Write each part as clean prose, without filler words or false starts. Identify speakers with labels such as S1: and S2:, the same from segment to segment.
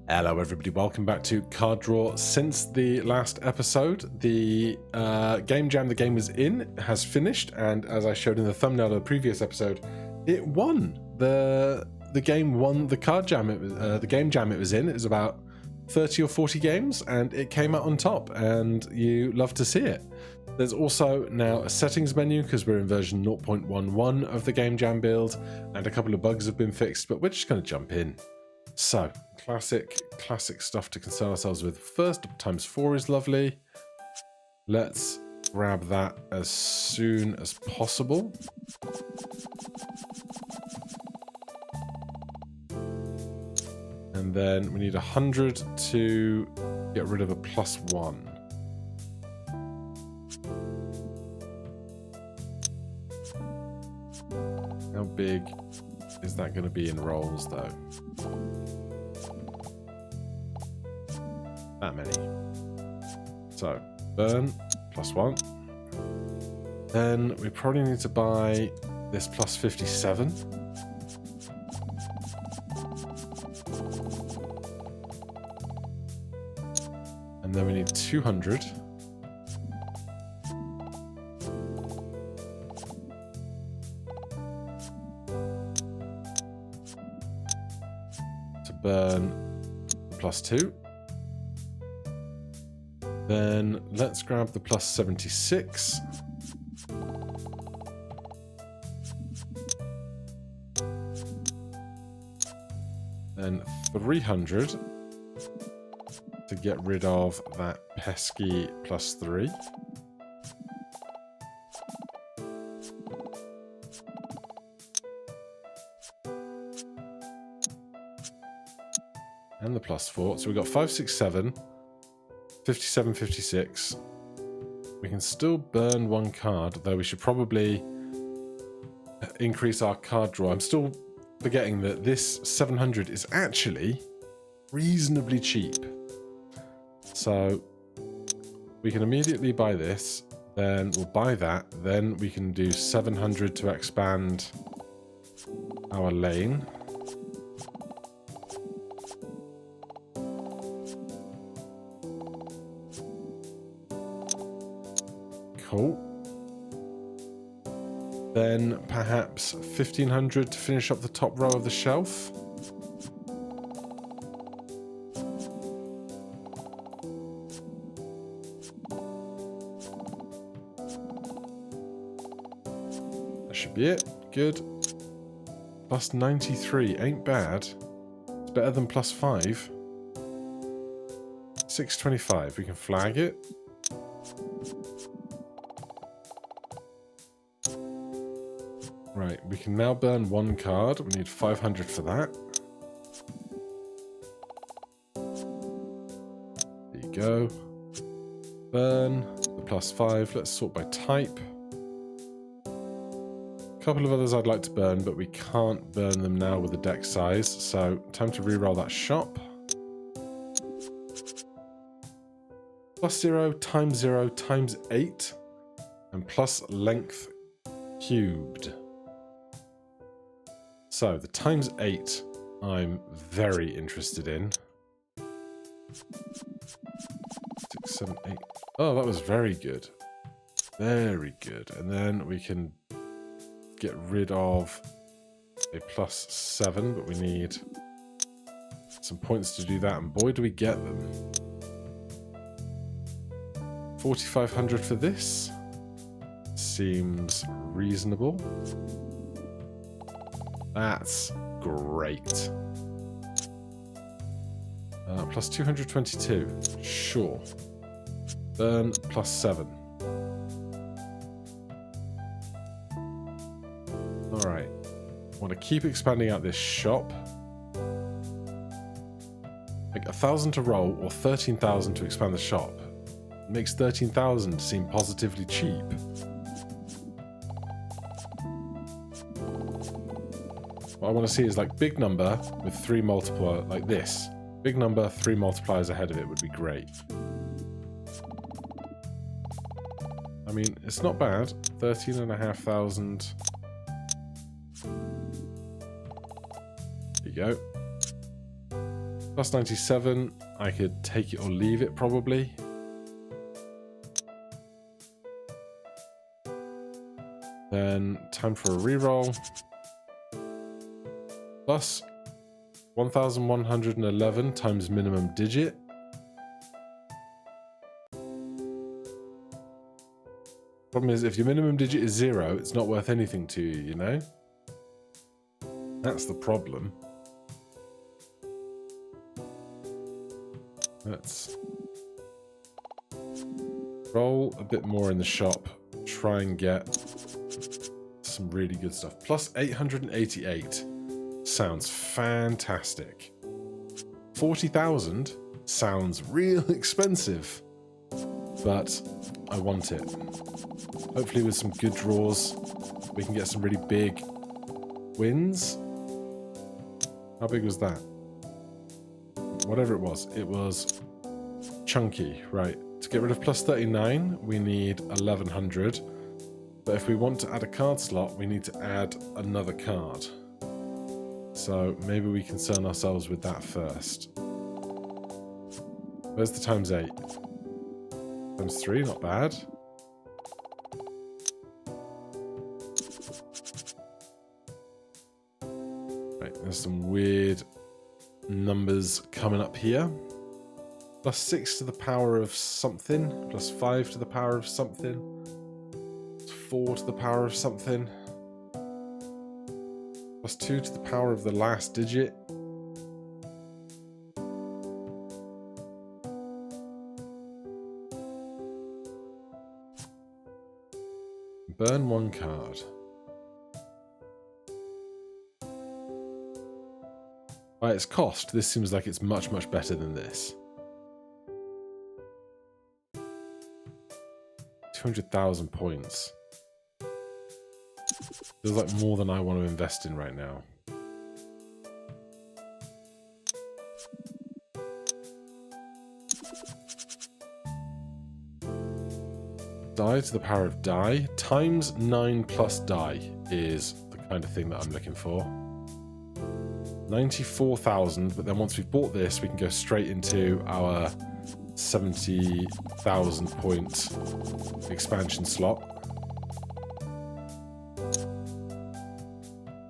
S1: Hello everybody, welcome back to Card Draw. Since the last episode, the game jam the game was in has finished, and as I showed in the thumbnail of the previous episode, it won. The game won the card jam. The game jam it was in. It was about 30 or 40 games, and it came out on top, and you love to see it. There's also now a settings menu because we're in version 0.11 of the game jam build, and a couple of bugs have been fixed, but we're just going to jump in. So, classic stuff to concern ourselves with. First, ×4 is lovely. Let's grab that as soon as possible. And then we need 100 to get rid of a +1. How big is that going to be in rolls, though? That many. So, burn, +1. Then we probably need to buy this +57. And then we need 200. To burn +2. Then let's grab the +76. Then 300 to get rid of that pesky +3. And the +4. So we've got 5, 6, 7. 57, 56. We can still burn one card, though we should probably increase our card draw. I'm still forgetting that this 700 is actually reasonably cheap. So we can immediately buy this, then we'll buy that, then we can do 700 to expand our lane. Cool. Then perhaps 1500 to finish up the top row of the shelf. That should be it. Good. +93 ain't bad. It's better than +5. 625. We can flag it. Right, we can now burn one card. We need 500 for that. There you go. Burn the +5. Let's sort by type. A couple of others I'd like to burn, but we can't burn them now with the deck size. So time to reroll that shop. +0 × 0 × 8 and plus length cubed. So, the ×8 I'm very interested in. 6, 7, 8. Oh, that was very good. Very good. And then we can get rid of a +7, but we need some points to do that. And boy, do we get them. 4,500 for this. Seems reasonable. That's great. +222. Sure. Burn +7. Alright. I want to keep expanding out this shop. Like 1,000 to roll or 13,000 to expand the shop. It makes 13,000 seem positively cheap. What I want to see is like big number with 3 multipliers, like this. Big number, 3 multipliers ahead of it would be great. I mean, it's not bad. 13,500. There you go. Plus 97, I could take it or leave it probably. Then time for a reroll. Plus 1111 times minimum digit. Problem is, if your minimum digit is 0, it's not worth anything to you, you know? That's the problem. Let's roll a bit more in the shop. Try and get some really good stuff. Plus 888 sounds fantastic. 40,000 sounds real expensive, but I want it. Hopefully with some good draws, we can get some really big wins. How big was that? Whatever it was chunky, right? To get rid of plus 39, we need 1100. But if we want to add a card slot, we need to add another card. So maybe we concern ourselves with that first. Where's the times 8? Times 3, not bad. Right, there's some weird numbers coming up here. Plus 6 to the power of something. Plus 5 to the power of something. Plus 4 to the power of something. Plus 2 to the power of the last digit. Burn one card. By its cost, this seems like it's much, much better than this. 200,000 points. Feels like more than I want to invest in right now. Die to the power of die. Times 9 plus die is the kind of thing that I'm looking for. 94,000, but then once we've bought this, we can go straight into our 70,000 point expansion slot.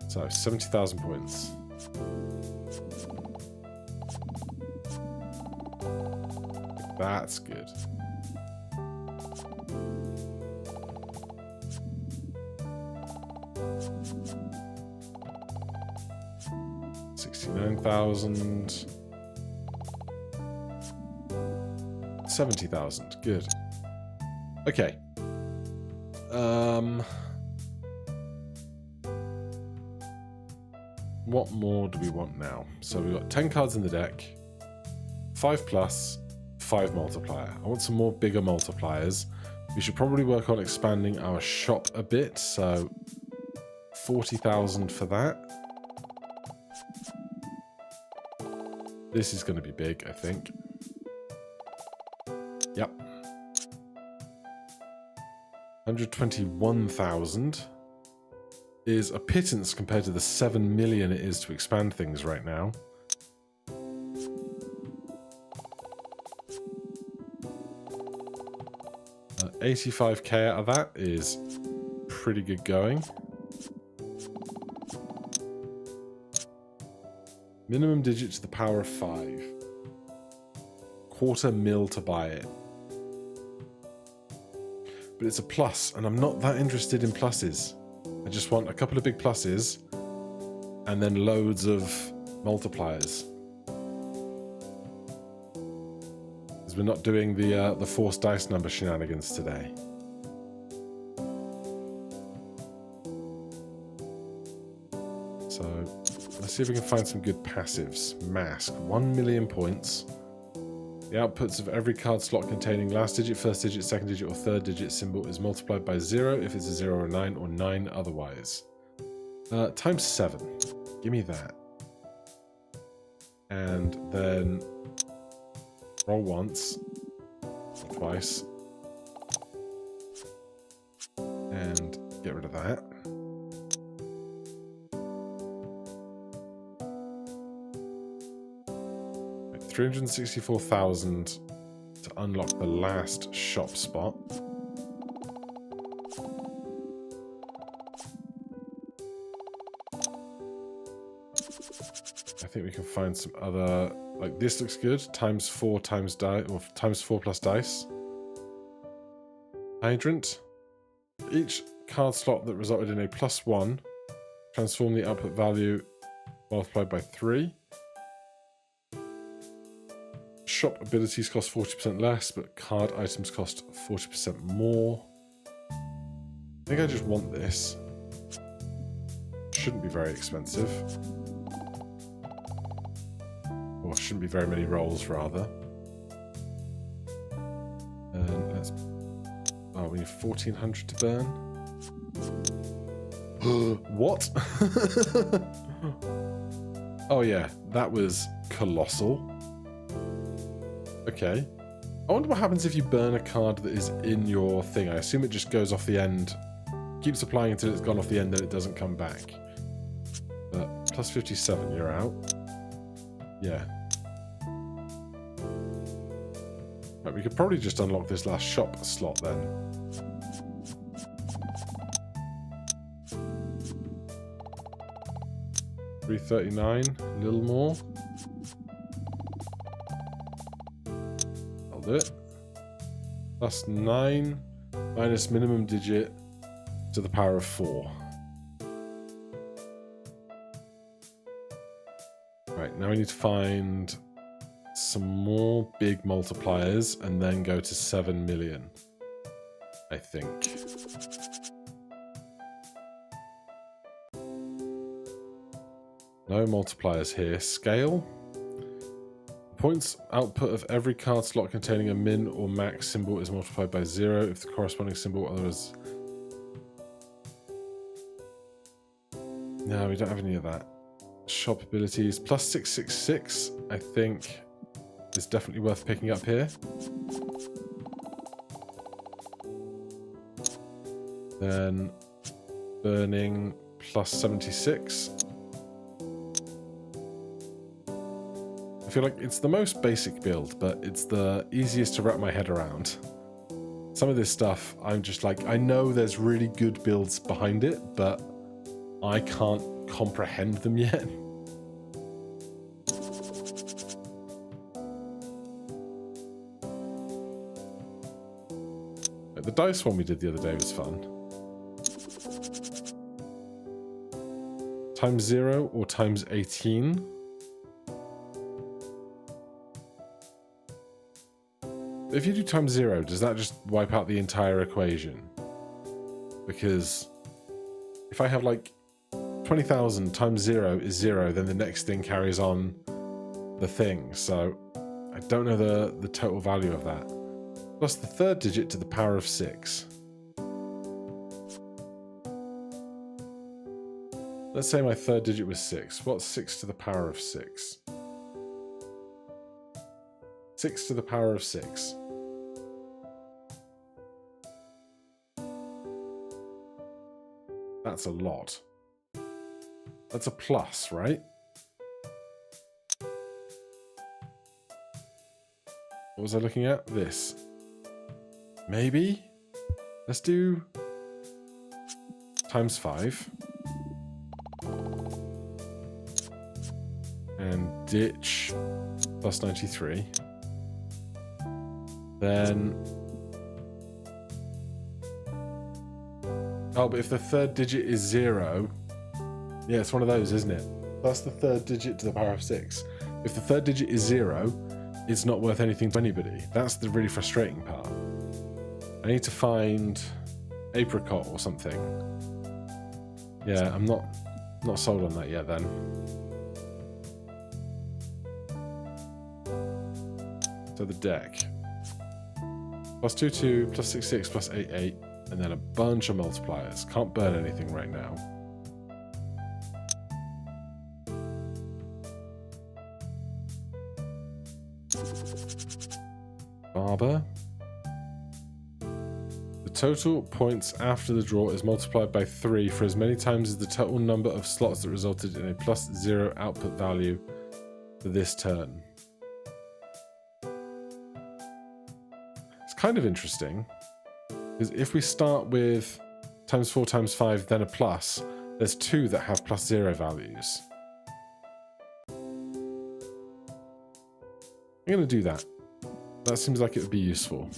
S1: So 70,000 points. That's good. $69,000. 70,000. Good. Okay. What more do we want now? So we've got 10 cards in the deck. 5 plus, 5 multiplier. I want some more bigger multipliers. We should probably work on expanding our shop a bit. So 40,000 for that. This is going to be big, I think. Yep. 121,000 is a pittance compared to the 7 million it is to expand things right now. Uh, 85k out of that is pretty good going. Minimum digit to the power of 5. $250,000 to buy it. But it's a plus, and I'm not that interested in pluses. I just want a couple of big pluses, and then loads of multipliers. Because we're not doing the forced dice number shenanigans today. So let's see if we can find some good passives. Mask, 1 million points. The outputs of every card slot containing last digit, first digit, second digit, or third digit symbol is multiplied by 0 if it's a 0 or a 9, or 9 otherwise. Times 7. Give me that. And then roll once, or twice, and get rid of that. 364,000 to unlock the last shop spot. I think we can find some other, like this looks good. Times 4 times die, or times 4 plus dice. Hydrant. Each card slot that resulted in a +1, transform the output value multiplied by 3. Shop abilities cost 40% less, but card items cost 40% more. I think I just want this. Shouldn't be very expensive. Or shouldn't be very many rolls, rather. And let's... Oh, we need 1,400 to burn. What? Oh yeah, that was colossal. Okay. I wonder what happens if you burn a card that is in your thing. I assume it just goes off the end. Keeps applying until it's gone off the end, then it doesn't come back. But plus 57, you're out. Yeah. Right, we could probably just unlock this last shop slot then. $339, a little more. I'll do it. Plus 9 minus minimum digit to the power of 4. Right, now we need to find some more big multipliers and then go to 7 million, I think. No multipliers here. Scale. Points output of every card slot containing a min or max symbol is multiplied by 0 if the corresponding symbol otherwise... No, we don't have any of that. Shop abilities. Plus 666, I think, is definitely worth picking up here. Then burning plus 76. I feel like it's the most basic build, but it's the easiest to wrap my head around. Some of this stuff, I'm just like, I know there's really good builds behind it, but I can't comprehend them yet. The dice one we did the other day was fun. Times 0 or times 18. If you do times 0, does that just wipe out the entire equation? Because if I have like 20,000 times 0 is 0, then the next thing carries on the thing. So I don't know the total value of that. Plus the third digit to the power of 6. Let's say my third digit was 6. What's 6 to the power of 6? 6 to the power of 6. That's a lot. That's a plus, right? What was I looking at? This. Maybe? Let's do times 5. And ditch plus 93. Then... Oh, but if the third digit is 0... Yeah, it's one of those, isn't it? That's the third digit to the power of 6. If the third digit is 0, it's not worth anything to anybody. That's the really frustrating part. I need to find apricot or something. Yeah, I'm not sold on that yet then. So the deck. Plus 2, 2, plus 6, 6, plus 8, 8, and then a bunch of multipliers. Can't burn anything right now. Barber. The total points after the draw is multiplied by 3 for as many times as the total number of slots that resulted in a plus 0 output value for this turn. kind of interesting, because if we start with times 4 times 5, then a plus, there's 2 that have +0 values. I'm going to do that. That seems like it would be useful.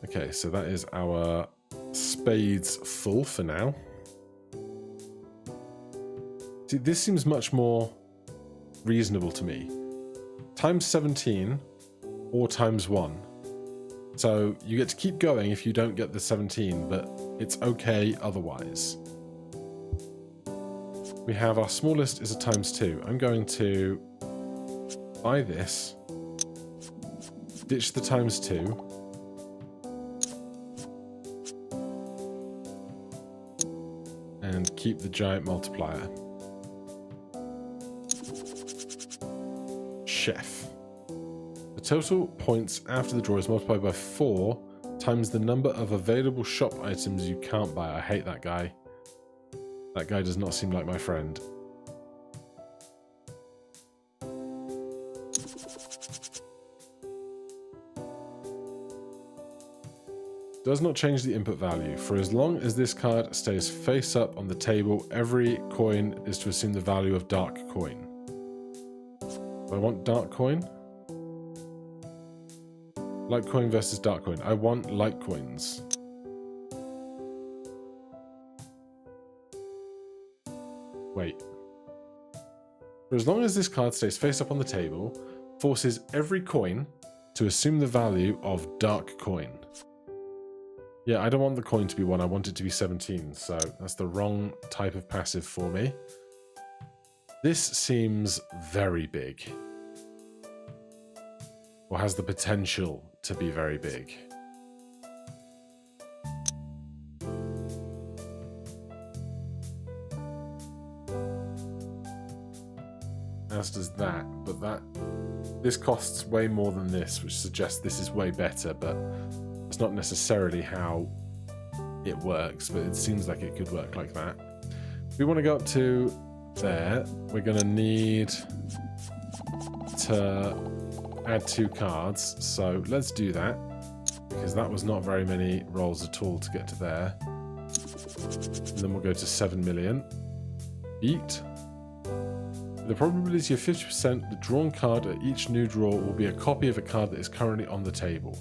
S1: Okay, so that is our spades full for now. See, this seems much more reasonable to me. Times 17 or times 1. So you get to keep going if you don't get the 17, but it's okay otherwise. We have our smallest is a times 2. I'm going to buy this, ditch the times 2, and keep the giant multiplier. Chef. The total points after the draw is multiplied by 4 times the number of available shop items you can't buy. I hate that guy. That guy does not seem like my friend. Does not change the input value. For as long as this card stays face up on the table, every coin is to assume the value of dark coin. Do I want dark coin? Light coin versus dark coin. I want light coins. Wait. For as long as this card stays face up on the table, forces every coin to assume the value of dark coin. Yeah, I don't want the coin to be 1, I want it to be 17, so that's the wrong type of passive for me. This seems very big. Or has the potential to be very big. As does that, but this costs way more than this, which suggests this is way better, but it's not necessarily how it works, but it seems like it could work like that. If we want to go up to there, we're going to need to add 2 cards, so let's do that, because that was not very many rolls at all to get to there. And then we'll go to 7 million. Beat. The probability of 50%, the drawn card at each new draw will be a copy of a card that is currently on the table.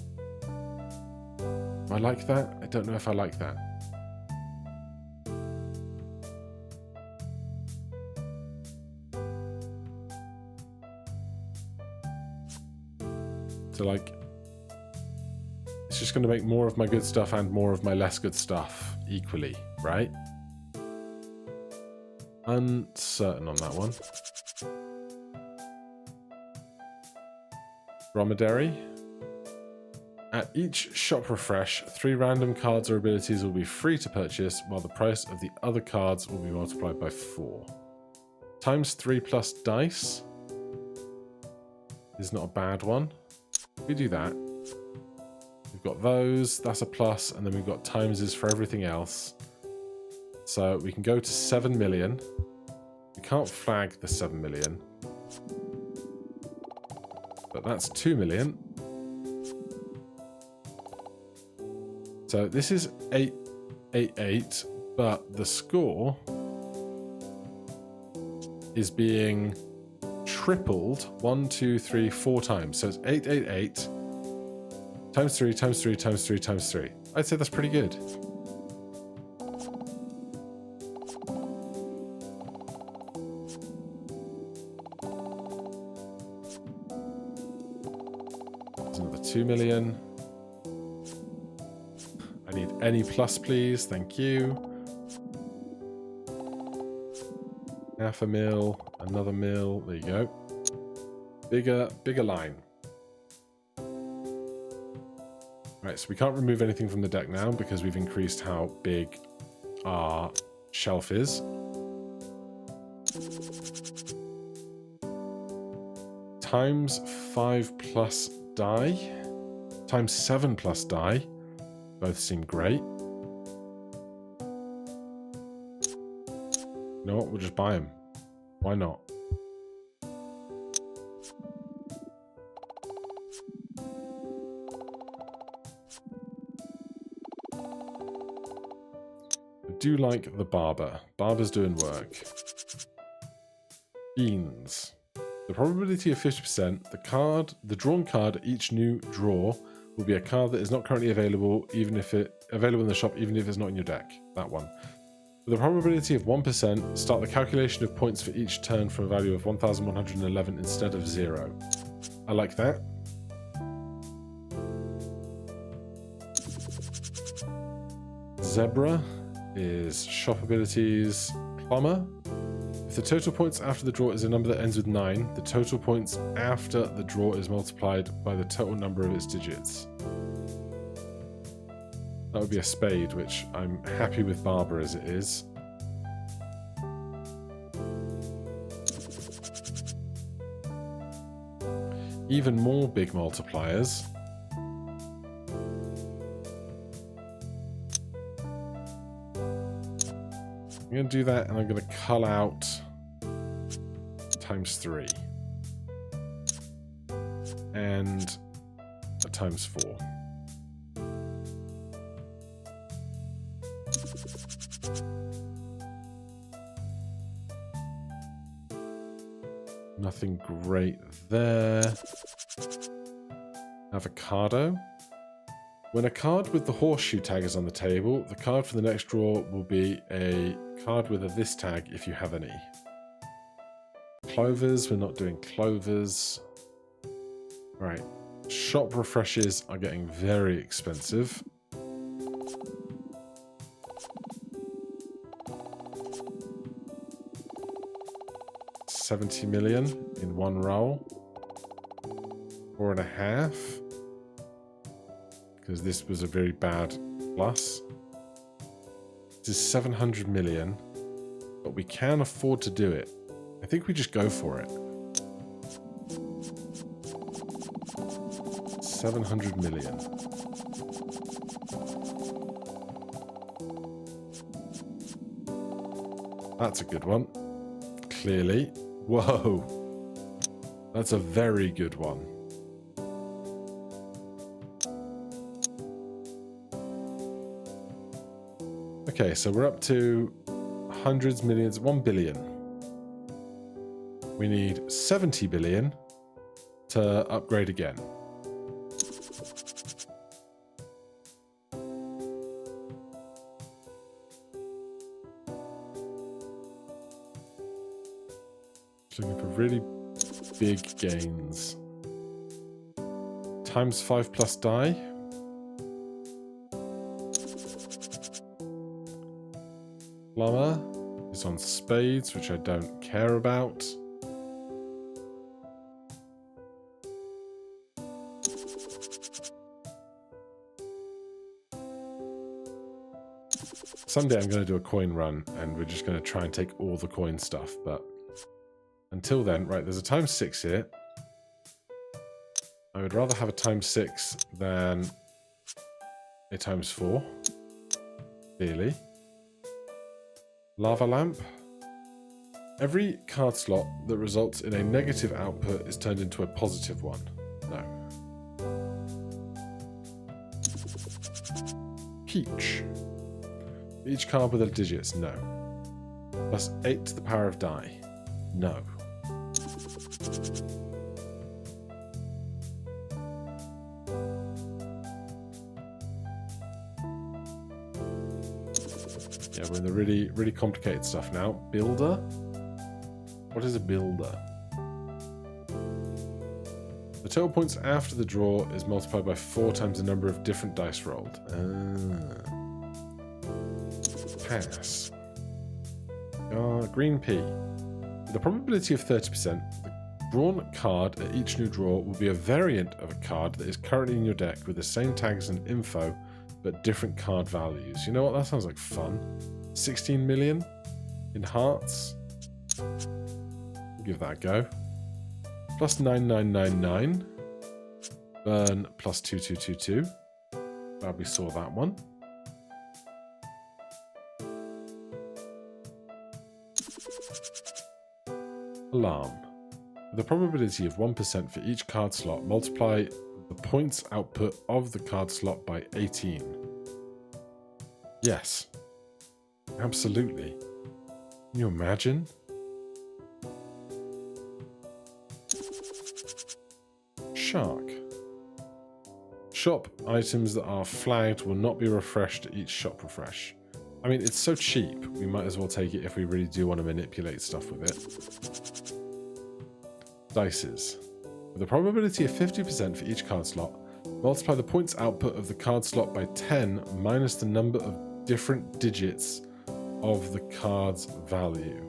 S1: I like that. I don't know if I like that. So, like, it's just going to make more of my good stuff and more of my less good stuff equally, right? Uncertain on that one. Dromedary. At each shop refresh, 3 random cards or abilities will be free to purchase, while the price of the other cards will be multiplied by 4. Times 3 plus dice is not a bad one. We do that. We've got those, that's a plus, and then we've got timeses for everything else. So we can go to 7 million. We can't flag the 7 million. But that's 2 million. So this is 888, but the score is being tripled 1, 2, 3, 4 times. So it's 888 times 3 times 3 times 3 times 3. I'd say that's pretty good. There's another 2 million. I need any plus, please. Thank you. Half a mil, another mil. There you go. Bigger line. Right, so we can't remove anything from the deck now because we've increased how big our shelf is. Times 5 plus die. Times 7 plus die. Both seem great. You know what? We'll just buy them. Why not? do like the barber. Barber's doing work. Beans. The probability of 50%, the drawn card at each new draw will be a card that is not currently available, available in the shop, even if it's not in your deck. That one. With a probability of 1%, start the calculation of points for each turn from a value of 1,111 instead of 0. I like that. Zebra is shop abilities. Plumber. If the total points after the draw is a number that ends with 9, the total points after the draw is multiplied by the total number of its digits. That would be a spade, which I'm happy with barber as it is. Even more big multipliers. I'm going to do that, and I'm going to cull out ×3 and a ×4. Nothing great there. Avocado. When a card with the horseshoe tag is on the table, the card for the next draw will be a card with a this tag if you have any. Clovers, we're not doing clovers. Right, shop refreshes are getting very expensive. $70 million in one roll. 4.5. Because this was a very bad plus. This is 700 million, but we can afford to do it. I think we just go for it. 700 million. That's a good one. Clearly. Whoa. That's a very good one. Okay, so we're up to hundreds, millions, 1 billion. We need 70 billion to upgrade again. Looking for really big gains. ×5 plus die. Plumber is on spades, which I don't care about. Someday I'm going to do a coin run, and we're just going to try and take all the coin stuff, but until then, right, there's a ×6 here. I would rather have a ×6 than a ×4, clearly. Lava lamp. Every card slot that results in a negative output is turned into a positive one. No. Peach. Each card with the digits. No. +8 to the power of die. No. Yeah, we're in the really complicated stuff now. Builder? What is a builder? The total points after the draw is multiplied by 4 times the number of different dice rolled. Pass. Green pea. With a probability of 30%, the drawn card at each new draw will be a variant of a card that is currently in your deck with the same tags and info, but different card values. You know what? That sounds like fun. 16 million in hearts. Give that a go. +9999. Burn +2222. Glad we saw that one. Alarm. With a probability of 1% for each card slot, multiply the points output of the card slot by 18. Yes. Absolutely. Can you imagine? Shark. Shop items that are flagged will not be refreshed at each shop refresh. I mean, it's so cheap, we might as well take it if we really do want to manipulate stuff with it. Dices. With a probability of 50% for each card slot, multiply the points output of the card slot by 10 minus the number of different digits of the card's value.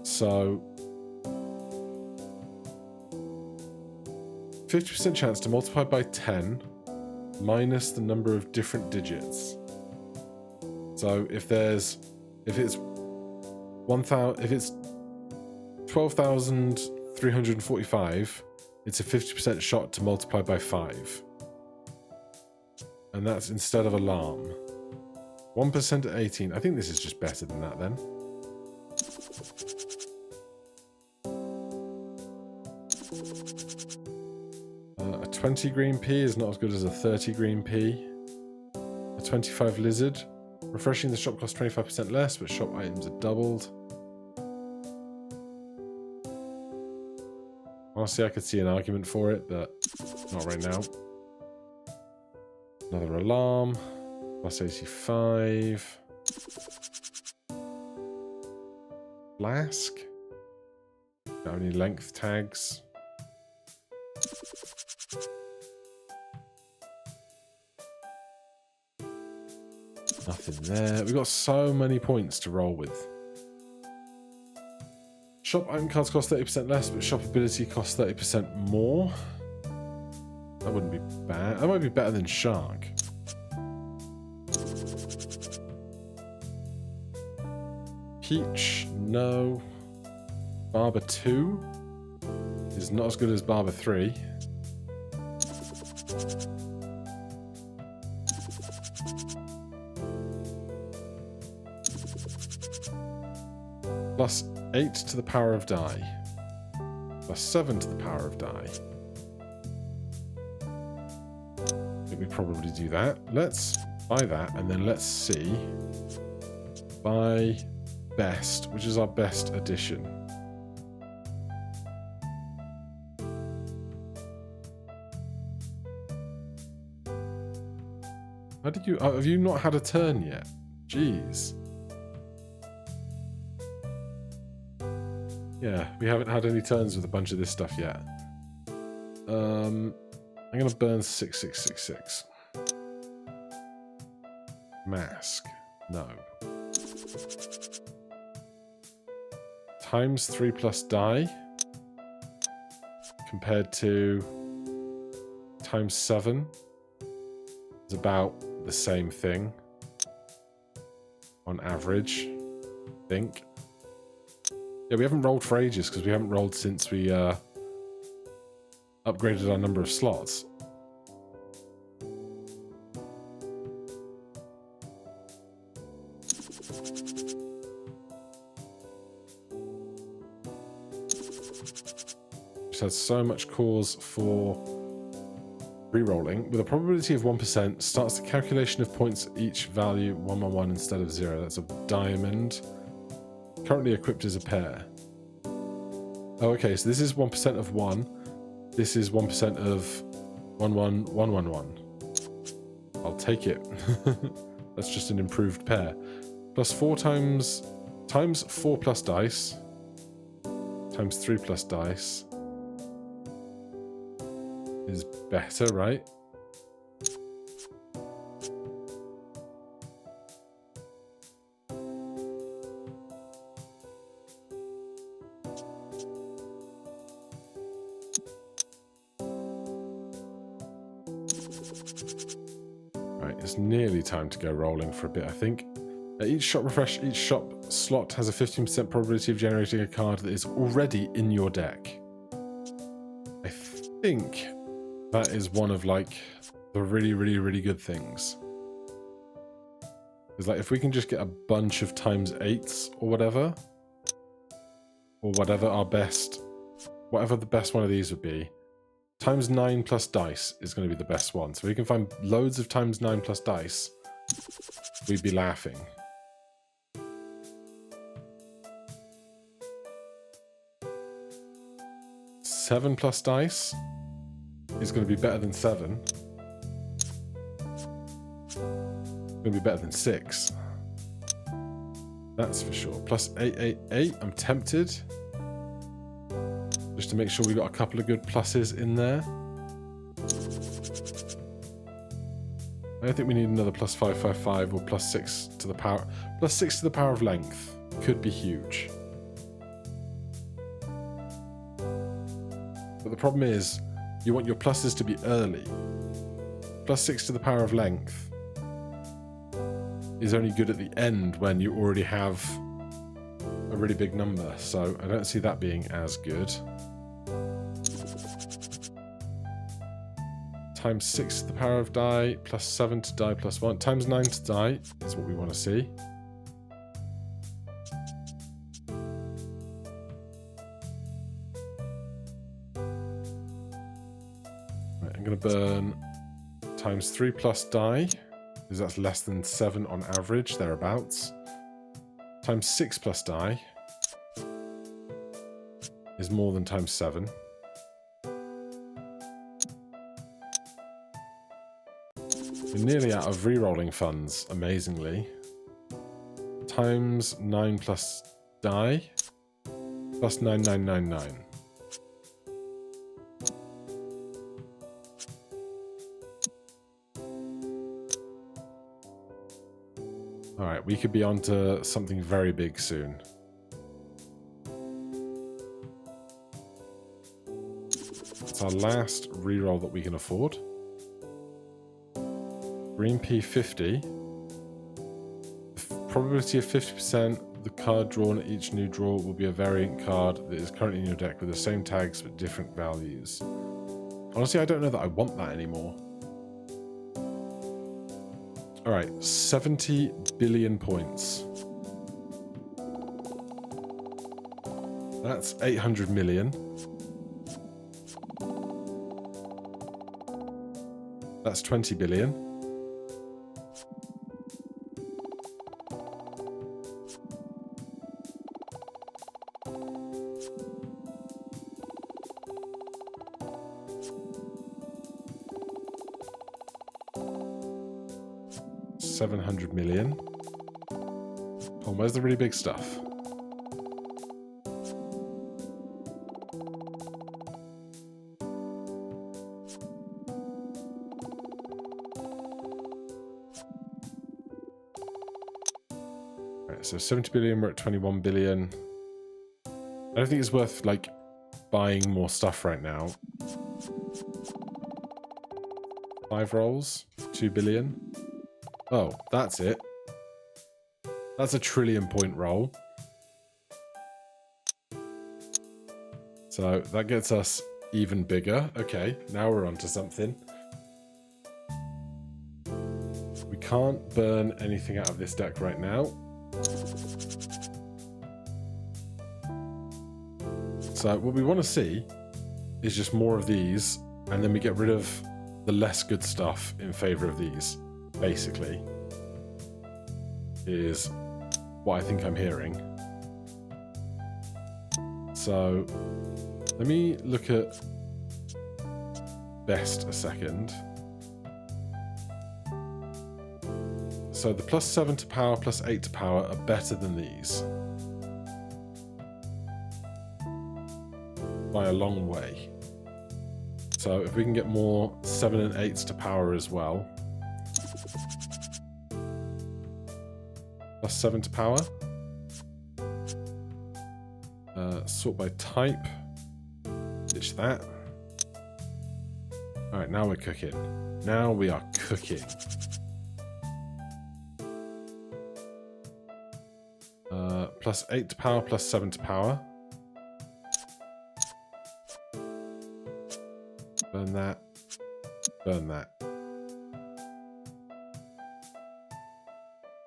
S1: So 50% chance to multiply by 10 minus the number of different digits. So if it's 12,345, it's a 50% shot to multiply by 5. And that's instead of alarm. 1% at 18. I think this is just better than that then. A 20 green pea is not as good as a 30 green pea. A 25 lizard. Refreshing the shop costs 25% less, but shop items are doubled. Honestly, I could see an argument for it, but not right now. Another alarm. Plus 85. Flask. Don't have any length tags. Nothing there. We've got so many points to roll with. Shop item cards cost 30% less, but shop ability costs 30% more. That wouldn't be bad. That might be better than Shark. Peach, no. Barber 2 is not as good as Barber 3. Plus 8 to the power of die. Plus 7 to the power of die. I think we probably do that. Let's buy that, and then let's see. Buy best, which is our best addition. How did you... have you not had a turn yet? Jeez. Yeah, we haven't had any turns with a bunch of this stuff yet. I'm going to burn 6666. Mask. No. Times 3 plus die. Compared to times 7. Is about the same thing. On average. I think. Yeah, we haven't rolled for ages because we haven't rolled since we upgraded our number of slots. Which has so much cause for re-rolling. With a probability of 1%, starts the calculation of points at each value 111 instead of 0. That's a diamond. Currently equipped as a pair. Oh, okay, so this is 1% of 1. This is 1% of 11111. I'll take it. That's just an improved pair. Plus 4 times 4 plus dice. Times 3 plus dice. Is better, right? It's nearly time to go rolling for a bit, I think. At each shop refresh, each shop slot has a 15% probability of generating a card that is already in your deck. I think that is one of, like, the really, really, really good things. It's like, if we can just get a bunch of times 8s or whatever our best, whatever the best one of these would be, Times 9 plus dice is going to be the best one. So we can find loads of times 9 plus dice. We'd be laughing. Seven plus dice is going to be better than 7. Going to be better than 6. That's for sure. Plus 888. I'm tempted. Just to make sure we got a couple of good pluses in there. I don't think we need another plus 555 or plus 6 to the power. Plus 6 to the power of length could be huge. But the problem is, you want your pluses to be early. Plus 6 to the power of length is only good at the end when you already have a really big number. So I don't see that being as good. Times 6 to the power of die, plus 7 to die, plus 1. Times 9 to die is what we want to see. Right, I'm going to burn times 3 plus die, because that's less than 7 on average, thereabouts. Times 6 plus die is more than times 7. We're nearly out of re-rolling funds, amazingly. Times 9 plus die, plus 9999. Alright, we could be onto something very big soon. It's our last re-roll that we can afford. Green P50. The probability of 50%, the card drawn at each new draw will be a variant card that is currently in your deck with the same tags but different values. Honestly, I don't know that I want that anymore. Alright, 70 billion points. That's 800 million. That's 20 billion. $700 million. Oh, where's the really big stuff? Right, so 70 billion, we're at 21 billion. I don't think it's worth, like, buying more stuff right now. 5 rolls, 2 billion. Oh, that's it. That's a 1 trillion point roll. So that gets us even bigger. Okay, now we're onto something. We can't burn anything out of this deck right now. So what we want to see is just more of these, and then we get rid of the less good stuff in favor of these. Basically, is what I think I'm hearing. So let me look at best a second. So the plus 7 to power, plus 8 to power are better than these. By a long way. So if we can get more 7 and 8s to power as well. Plus 7 to power. Sort by type. Ditch that. Alright, now we're cooking. Now we are cooking. Plus 8 to power, plus 7 to power. Burn that. Burn that.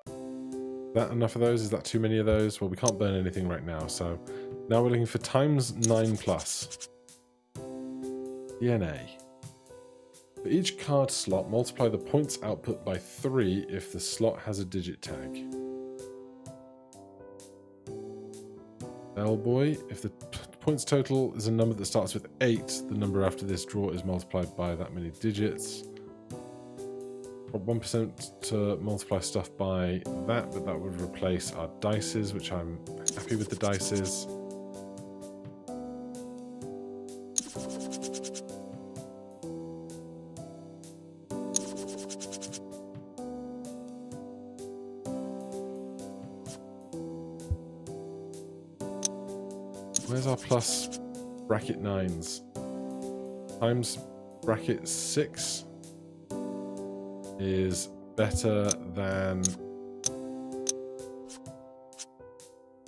S1: Is that enough of those? Is that too many of those? Well, we can't burn anything right now, so now we're looking for times 9 plus. DNA. For each card slot, multiply the points output by 3 if the slot has a digit tag. Bellboy, if the points total is a number that starts with 8, the number after this draw is multiplied by that many digits. 1% to multiply stuff by that, but that would replace our dices, which I'm happy with the dices. Where's our plus bracket 9s? Times bracket 6 is better than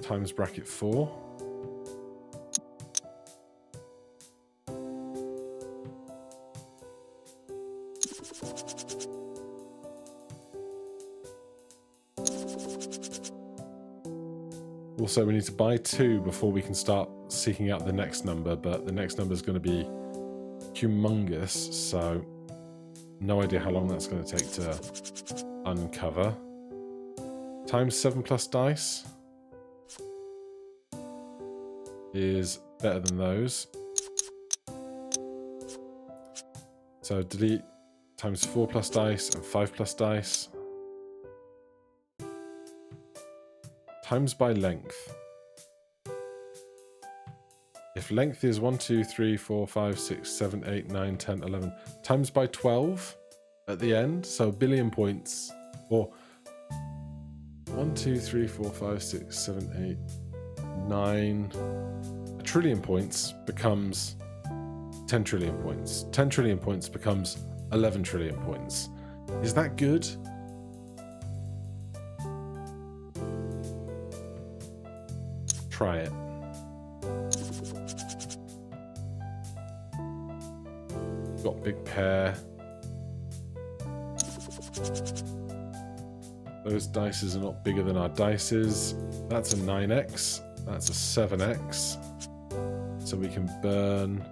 S1: times bracket 4. Also, we need to buy 2 before we can start seeking out the next number, but the next number is going to be humongous, so no idea how long that's going to take to uncover. Times 7 plus dice is better than those. So delete times 4 plus dice and 5 plus dice. Times by length. If length is 1, 2, 3, 4, 5, 6, 7, 8, 9, 10, 11, times by 12 at the end, so a billion points, or 1, 2, 3, 4, 5, 6, 7, 8, 9, a trillion points becomes 10 trillion points. 10 trillion points becomes 11 trillion points. Is that good? Try it. Got big pair. Those dices are not bigger than our dices. That's a 9x. That's a 7x. So we can burn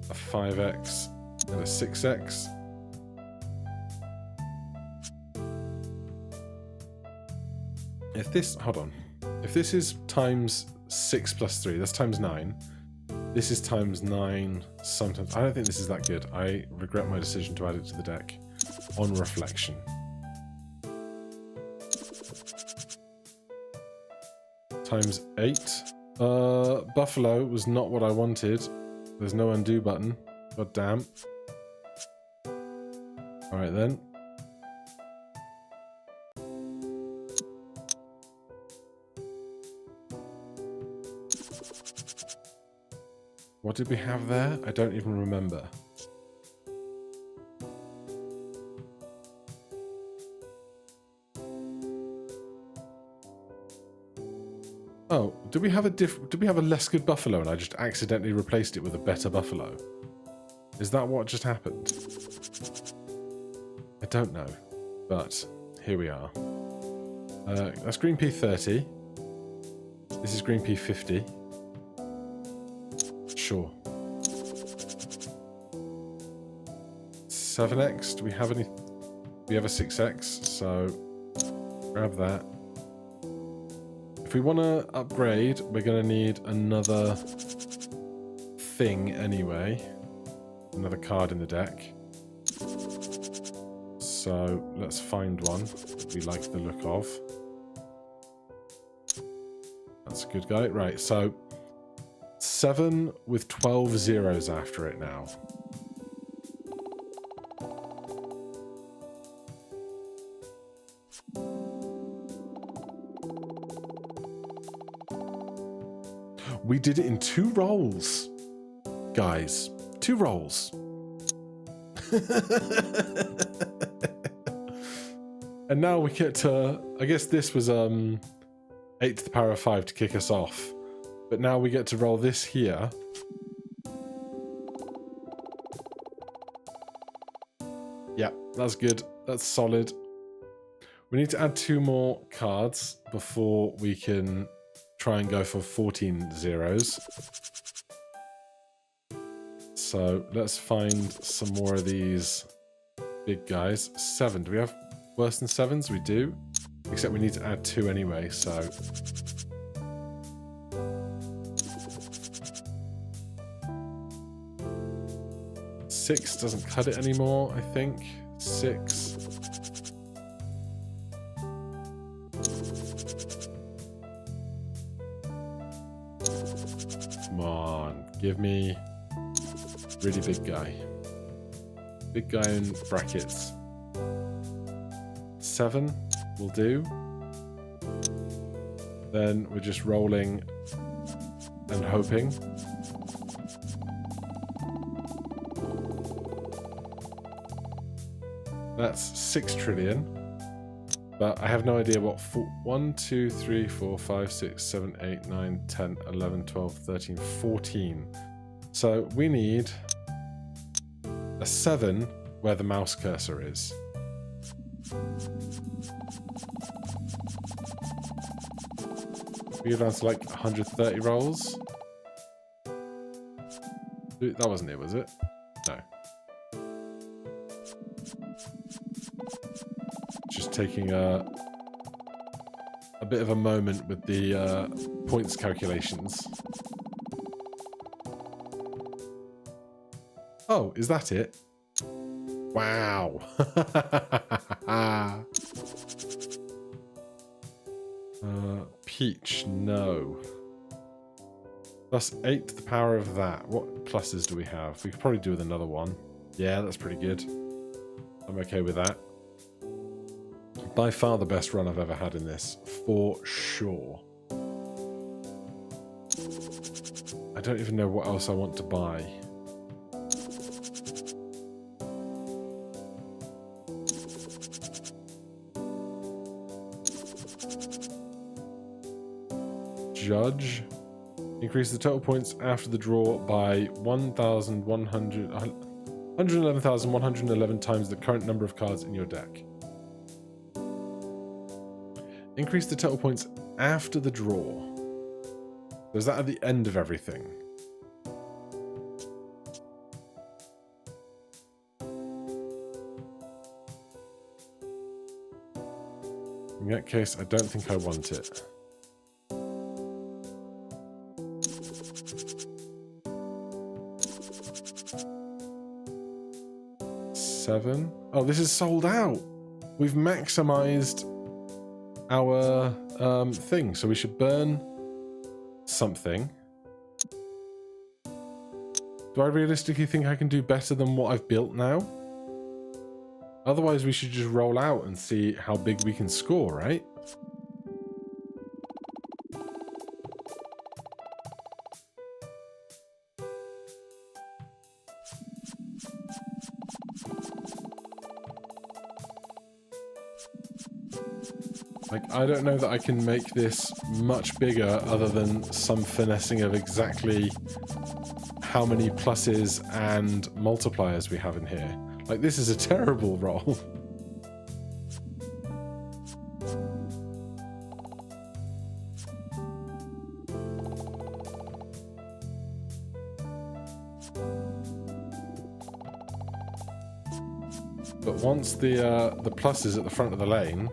S1: a 5x and a 6x. If this, hold on. If this is times 6 plus 3, that's times 9. This is times 9 sometimes. I don't think this is that good. I regret my decision to add it to the deck on reflection. Times 8. Buffalo was not what I wanted. There's no undo button. God damn. Alright then. What did we have there? I don't even remember. Oh, did we have a less good buffalo and I just accidentally replaced it with a better buffalo? Is that what just happened? I don't know, but here we are. That's green pea 30. This is green pea 50. Sure. 7x, do we have any? We have a 6x, so grab that. If we want to upgrade, we're going to need another thing anyway. Another card in the deck. So let's find one that we like the look of. That's a good guy. Right, so 7 with 12 zeros after it now. We did it in 2 rolls, guys. 2 rolls. And now we get to, I guess this was 8 to the power of 5 to kick us off. But now we get to roll this here. Yeah, that's good. That's solid. We need to add 2 more cards before we can try and go for 14 zeros. So let's find some more of these big guys. 7. Do we have worse than 7s? We do. Except we need to add 2 anyway, so... 6 doesn't cut it anymore, I think. 6. Come on, give me really big guy. Big guy in brackets. 7 will do. Then we're just rolling and hoping. That's 6 trillion. But I have no idea what 1, 2, 3, 4, 5, 6, 7, 8, 9, 10, 11, 12, 13, 14. So we need a 7 where the mouse cursor is. We go down to like 130 rolls. That wasn't it, was it? No. Just taking a bit of a moment with the points calculations. Oh, is that it? Wow. Peach, no. Plus 8 to the power of that. What pluses do we have? We could probably do with another one. Yeah, that's pretty good. I'm okay with that. By far the best run I've ever had in this, for sure. I don't even know what else I want to buy. Judge. Increase the total points after the draw by 111,111 times the current number of cards in your deck. Increase the total points after the draw. So is that at the end of everything? In that case, I don't think I want it. Seven. Oh, this is sold out. We've maximized our thing, so we should burn something. Do I realistically think I can do better than what I've built now? Otherwise, we should just roll out and see how big we can score, right? Like, I don't know that I can make this much bigger other than some finessing of exactly how many pluses and multipliers we have in here. Like, this is a terrible roll. But once the plus is at the front of the lane,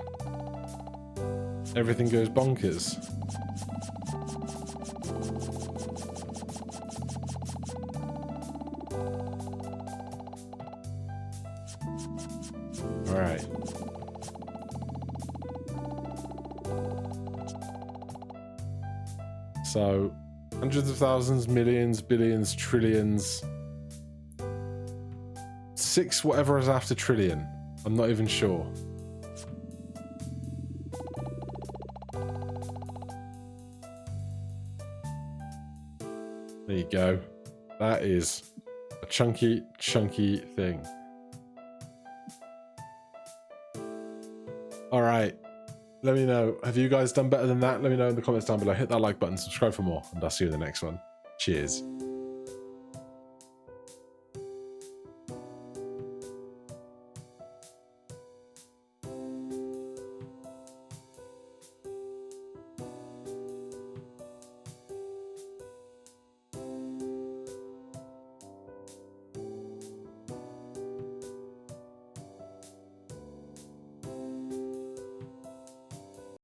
S1: everything goes bonkers. All right. So, hundreds of thousands, millions, billions, trillions. 6 whatever is after trillion. I'm not even sure. There you go. That is a chunky, chunky thing. All right. Let me know. Have you guys done better than that? Let me know in the comments down below. Hit that like button, subscribe for more, and I'll see you in the next one. Cheers.